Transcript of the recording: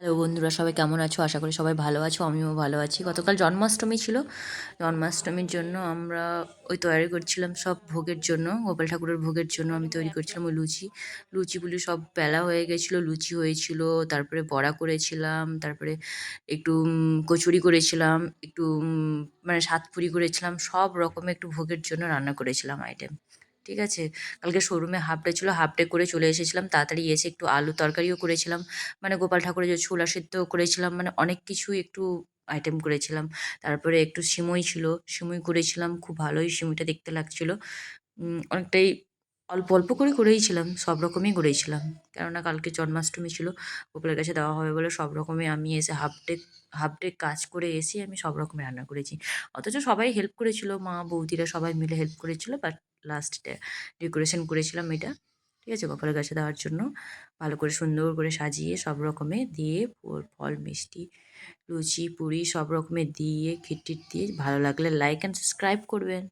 Hello বন্ধুরা, সবাই কেমন আছো? আশা করি সবাই ভালো আছো, আমিও ভালো আছি। গতকাল জন্মাষ্টমী ছিল। জন্মাষ্টমীর জন্য আমরা ওই তৈরি করছিলাম সব ভোগের জন্য, গোপাল ঠাকুরের ভোগের জন্য আমি তৈরি করছিলাম ওই লুচিগুলি সব বেলা হয়ে গেছিলো, লুচি হয়েছিল, তারপরে বড়া করেছিলাম, তারপরে একটু কচুরি করেছিলাম, একটু মানে সাতপুরি করেছিলাম, সব রকমের একটু ভোগের জন্য রান্না করেছিলাম আইটেম। ঠিক আছে? কালকে শোরুমে হাফ ডে ছিল, হাফ ডে করে চলে এসেছিলাম। তাড়াতাড়ি এসে একটু আলু তরকারিও করেছিলাম। মানে গোপাল ঠাকুরের যে ছোলা সেদ্ধও করেছিলাম, মানে অনেক কিছুই একটু আইটেম করেছিলাম। তারপরে একটু সিমই ছিল, সিমই করেছিলাম। খুব ভালোই সিমইটা দেখতে লাগছিল। অনেকটাই অল্প, অল্প করে করেইছিলাম। সব রকমই করেছিলাম। কেননা কালকে জন্মাষ্টমী ছিল। গোপালের কাছে দেওয়া হবে বলে সব রকমই আমি এসে হাফ ডে কাজ করে এসেই আমি সব রকমের রান্না করেছি। অথচ সবাই হেল্প করেছিল। মা, বৌদিরা সবাই মিলে হেল্প করেছিল। বাট লাস্টে ডেকোরেশন করেছিলাম এটা। ঠিক আছে? গোপালের কাছে দেওয়ার জন্য ভালো করে সুন্দর করে সাজিয়ে সব রকমের দিয়ে ফল, মিষ্টি, লুচি, পুরি সব রকমের দিয়ে, ক্ষীর-টির দিয়ে ভালো লাগলে লাইক অ্যান্ড সাবস্ক্রাইব করবেন।